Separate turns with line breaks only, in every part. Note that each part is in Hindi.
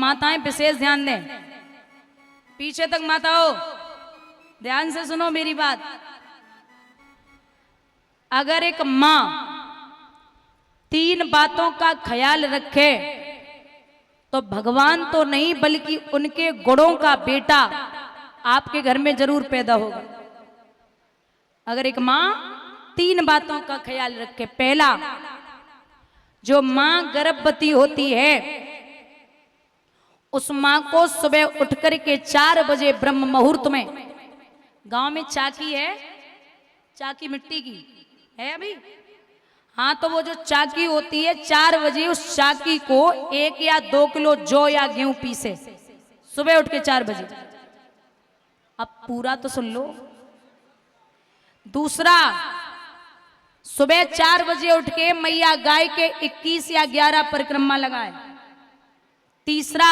माताएं विशेष ध्यान दें, पीछे तक माताओं ध्यान से सुनो मेरी बात। अगर एक मां 3 बातों का ख्याल रखे तो भगवान तो नहीं बल्कि उनके गुणों का बेटा आपके घर में जरूर पैदा होगा। अगर एक मां 3 बातों का ख्याल रखे, पहला, जो मां गर्भवती होती है उस मां को सुबह उठकर के 4 बजे ब्रह्म मुहूर्त में, गांव में चाकी है, चाकी मिट्टी की है अभी, हाँ, तो वो जो चाकी होती है 4 बजे उस चाकी को 1 या 2 किलो जौ या गेहूं पीसे सुबह उठ के 4 बजे। अब पूरा तो सुन लो। दूसरा, सुबह 4 बजे उठ के मैया गाय के 21 या 11 परिक्रमा लगाए। तीसरा,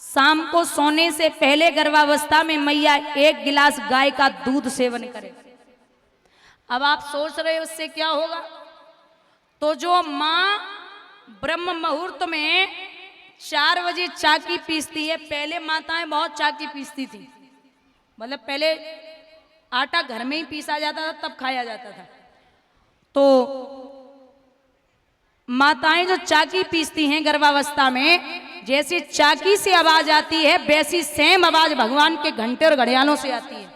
शाम को सोने से पहले गर्भावस्था में मैया 1 गिलास गाय का दूध सेवन करे। अब आप सोच रहे हो उससे क्या होगा? तो जो मां ब्रह्म मुहूर्त में 4 बजे चाकी पीसती है, पहले माताएं बहुत चाकी पीसती थी, मतलब पहले आटा घर में ही पीसा जाता था तब खाया जाता था। तो माताएं जो चाकी पीसती हैं गर्भावस्था में, जैसे चाकी से आवाज आती है वैसी सेम आवाज भगवान के घंटे और घड़ियालों से आती है,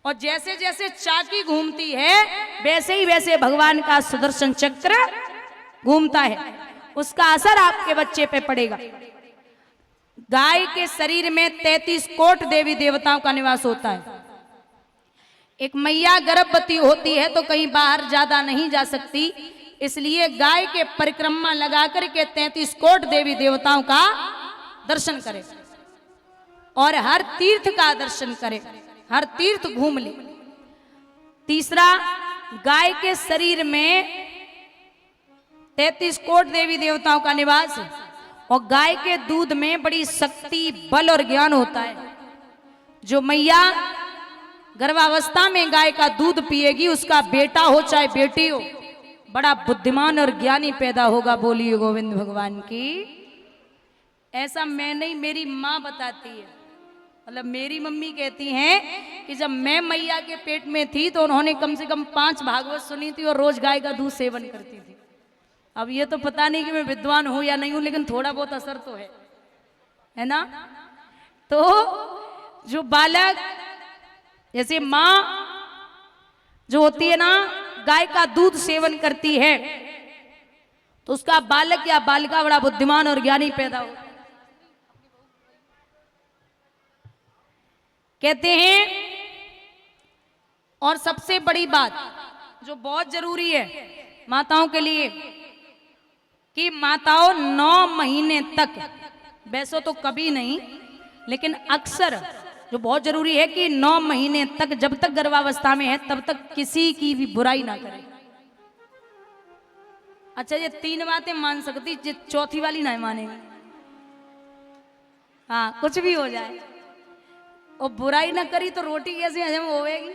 और जैसे जैसे चाकी घूमती है वैसे ही वैसे भगवान का सुदर्शन चक्र घूमता है, उसका असर आपके बच्चे पे पड़ेगा। गाय के शरीर में 33 कोट देवी देवताओं का निवास होता है। एक मैया गर्भवती होती है तो कहीं बाहर ज्यादा नहीं जा सकती, इसलिए गाय के परिक्रमा लगा करके 33 कोट देवी देवताओं का दर्शन करे और हर तीर्थ का दर्शन करे, हर तीर्थ घूम ले। तीसरा, गाय के शरीर में 33 कोट देवी देवताओं का निवास है और गाय के दूध में बड़ी शक्ति, बल और ज्ञान होता है। जो मैया गर्भावस्था में गाय का दूध पिएगी उसका बेटा हो चाहे बेटी हो बड़ा बुद्धिमान और ज्ञानी पैदा होगा। बोलिए गोविंद भगवान की। ऐसा मैं नहीं, मेरी माँ बताती है, मतलब मेरी मम्मी कहती हैं कि जब मैं मैया के पेट में थी तो उन्होंने कम से कम 5 भागवत सुनी थी और रोज गाय का दूध सेवन करती थी। अब ये तो पता नहीं कि मैं विद्वान हूं या नहीं हूं, लेकिन थोड़ा बहुत असर तो है ना। तो जो बालक, जैसे माँ जो होती है ना गाय का दूध सेवन करती है तो उसका बालक या बालिका बड़ा बुद्धिमान और ज्ञानी पैदा हो। कहते हैं, और सबसे बड़ी बात जो बहुत जरूरी है माताओं के लिए कि माताओं 9 महीने तक, वैसे तो कभी नहीं लेकिन अक्सर जो बहुत जरूरी है कि 9 महीने तक, जब तक गर्भावस्था में है तब तक किसी की भी बुराई ना करे। अच्छा, ये 3 बातें मान सकती, ये चौथी वाली नहीं मानेगी। हाँ, कुछ भी हो जाए और बुराई ना करी तो रोटी कैसे हजम होएगी?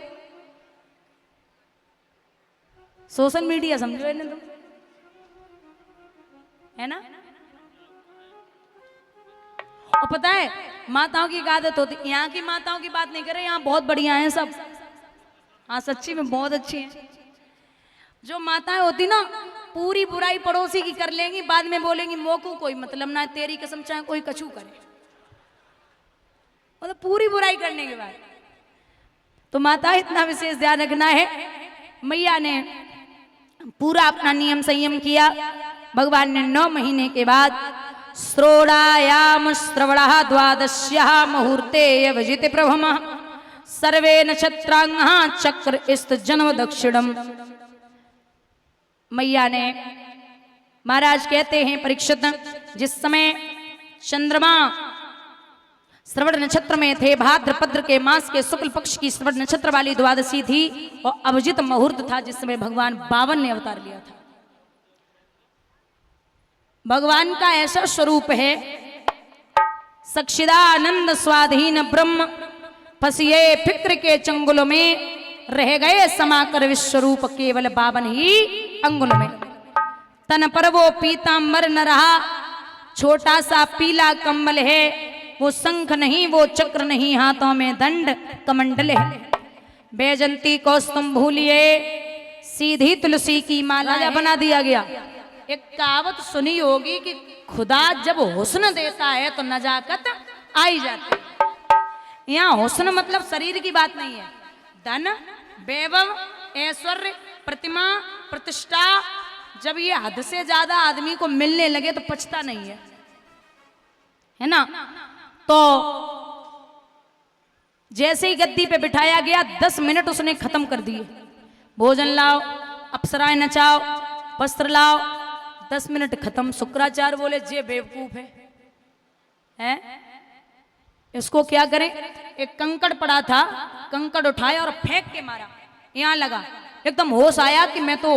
सोशल मीडिया समझो इन्हें, तुम है ना। और पता है माताओं की आदत होती, यहाँ की माताओं की बात नहीं कर रहे, यहाँ बहुत बढ़िया हैं सब, हाँ सच्ची में बहुत अच्छी हैं। जो माताएं होती ना पूरी बुराई पड़ोसी की कर लेंगी, बाद में बोलेंगी मोको कोई मतलब ना, तेरी कसम चाहे कोई कछू करे, मतलब पूरी बुराई करने के बाद। तो माता इतना विशेष ध्यान रखना है। मैया ने पूरा अपना नियम संयम किया। भगवान ने 9 महीने के बाद श्रोणायाम श्रवणः द्वादश्याः मुहूर्ते यवजित प्रभमः सर्वे नक्षत्रांगः चक्र इस्त जन्म दक्षिणम। मैया ने, महाराज कहते हैं परीक्षित, जिस समय चंद्रमा श्रवण नक्षत्र में थे, भाद्रपद्र के मास के शुक्ल पक्ष की श्रवण नक्षत्र वाली द्वादशी थी और अभिजित मुहूर्त था जिस समय भगवान बावन ने अवतार लिया था। भगवान का ऐसा स्वरूप है, सक्षिदानंद स्वाधीन ब्रह्म फसिए फिक्र के चंगुल में रह गए समाकर विश्वरूप केवल 52 ही अंगुल में। तन पर वो पीतांबर न रहा छोटा सा पीला कम्बल है, वो शंख नहीं, वो चक्र नहीं, हाथों में दंड कमंडल है। बैजंती कौस्तुम भूलिए, सीधी तुलसी की माला राजा बना दिया गया। एक कहावत सुनी होगी कि खुदा जब हुस्न देता है तो नजाकत आई जाती है। यहाँ हुस्न मतलब शरीर की बात नहीं है, धन, वैभव, ऐश्वर्य, प्रतिमा, प्रतिष्ठा, जब ये हद से ज्यादा आदमी को मिलने लगे तो पछता नहीं है ना। तो जैसे ही गद्दी पे बिठाया गया 10 मिनट उसने खत्म कर दिए। भोजन लाओ, अप्सराएं नचाओ, वस्त्र लाओ, 10 मिनट खत्म। शुक्राचार्य बोले जे बेवकूफ है इसको क्या करें। एक कंकड़ पड़ा था, कंकड़ उठाया और फेंक के मारा, यहाँ लगा। एकदम होश आया कि मैं तो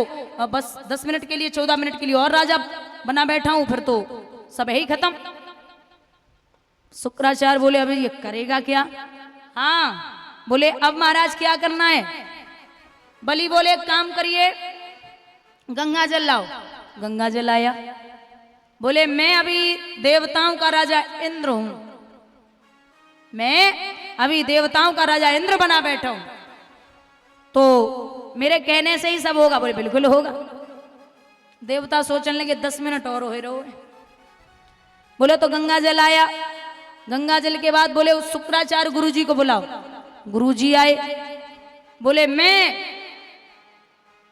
बस 10 मिनट के लिए, 14 मिनट के लिए और राजा बना बैठा हूं, फिर तो सब ही खत्म। शुक्राचार्य बोले अभी ये करेगा क्या। हाँ बोले अब महाराज क्या करना है। बलि बोले एक काम करिए, गंगा जल लाओ। गंगा जल आया। बोले मैं अभी देवताओं का राजा इंद्र हूं, मैं अभी देवताओं का राजा इंद्र बना बैठा हूं, तो मेरे कहने से ही सब होगा। बोले बिल्कुल होगा। देवता सोचने लगे 10 मिनट और हो रहो। बोले तो गंगा जल आया। गंगा जल के बाद बोले उस शुक्राचार्य गुरुजी को बुलाओ। गुरुजी आए। बोले मैं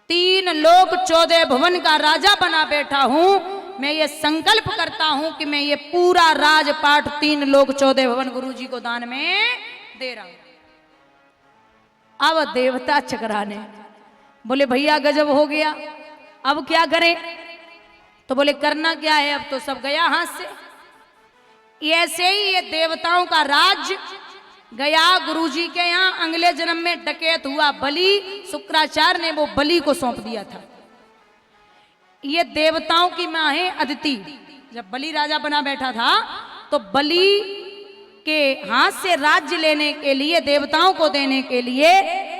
3 लोक 14 भुवन का राजा बना बैठा हूं, मैं ये संकल्प करता हूं कि मैं ये पूरा राजपाट 3 लोक 14 भुवन गुरुजी को दान में दे रहा हूं। अब देवता चकराने, बोले भैया गजब हो गया, अब क्या करें। तो बोले करना क्या है, अब तो सब गया हाथ से। ऐसे ही ये देवताओं का राज गया गुरुजी के यहाँ। अगले जन्म में डकैत हुआ बलि, शुक्राचार्य ने वो बलि को सौंप दिया था। ये देवताओं की मां है अदिति। जब बलि राजा बना बैठा था तो बलि के हाथ से राज्य लेने के लिए, देवताओं को देने के लिए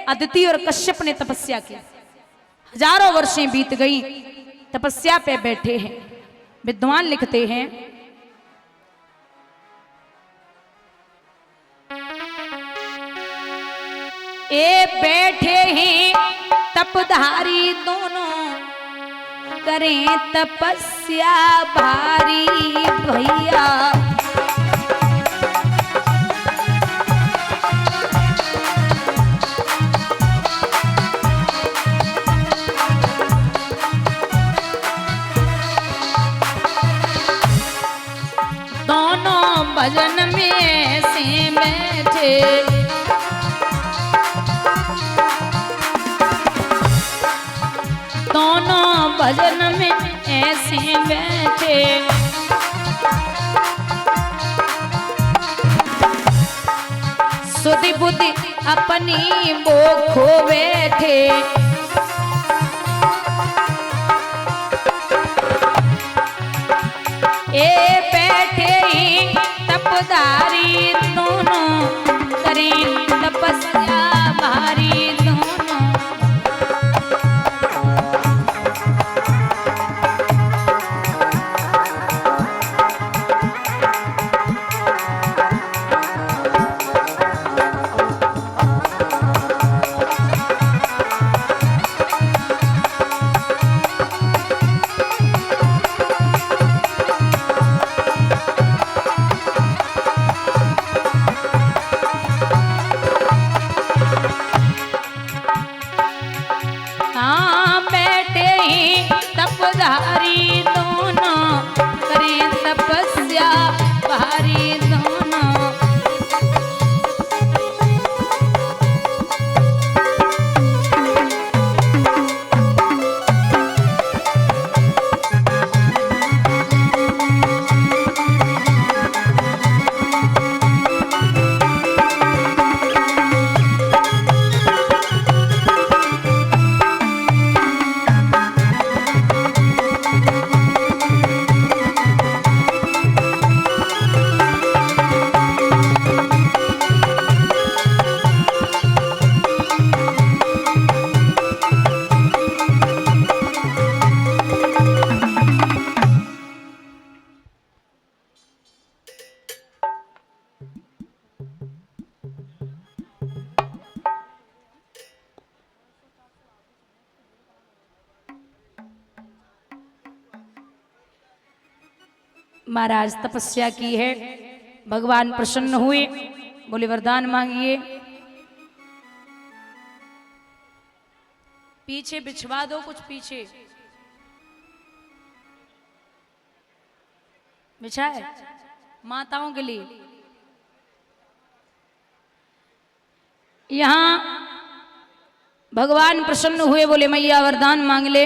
अदिति और कश्यप ने तपस्या की। हजारों वर्षें बीत गई, तपस्या पे बैठे हैं। विद्वान लिखते हैं ए बैठे हैं तपधारी दोनों, करें तपस्या भारी भैया। दोनों भजन में से बैठे, दोनों भजन में ऐसे बैठे। सुधि बुद्धि अपनी वो खो बैठे। ए बैठे ही तपधारी दोनों, करें तपस्या भारी दोनों। तपधारी दोनों, करें तपस्या भारी दोनों। महाराज तपस्या की है, भगवान प्रसन्न हुए, बोले वरदान मांगिए। पीछे बिछवा दो, कुछ पीछे बिछाए माताओं के लिए। यहां भगवान प्रसन्न हुए, बोले मैया वरदान मांग ले।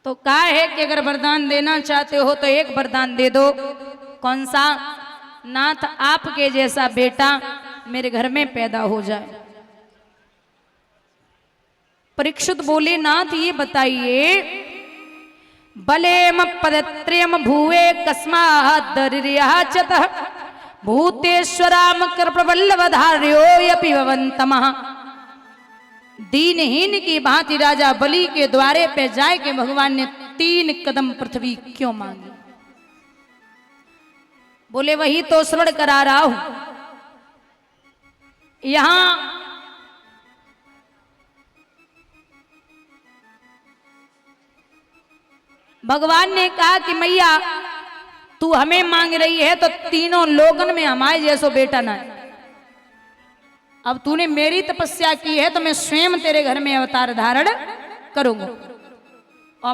तो कहा है कि अगर वरदान देना चाहते हो तो एक वरदान दे दो। कौन सा? नाथ आपके जैसा बेटा मेरे घर में पैदा हो जाए। परीक्षित बोले नाथ ये बताइए, बलेम पदत्रयम भुवे कस्मात् दरिर्याचतः भूतेश्वराम कृपवल्लभधार्यो यपि भवन्तमः। दीनहीन की भांति राजा बलि के द्वारे पे जाए के भगवान ने 3 कदम पृथ्वी क्यों मांगी? बोले वही तो श्रवण करा रहा हूं। यहां भगवान ने कहा कि मैया तू हमें मांग रही है तो तीनों लोगन में हमारे जैसो बेटा ना है। अब तूने मेरी तपस्या की है तो मैं स्वयं तेरे घर में अवतार धारण करूंगा। और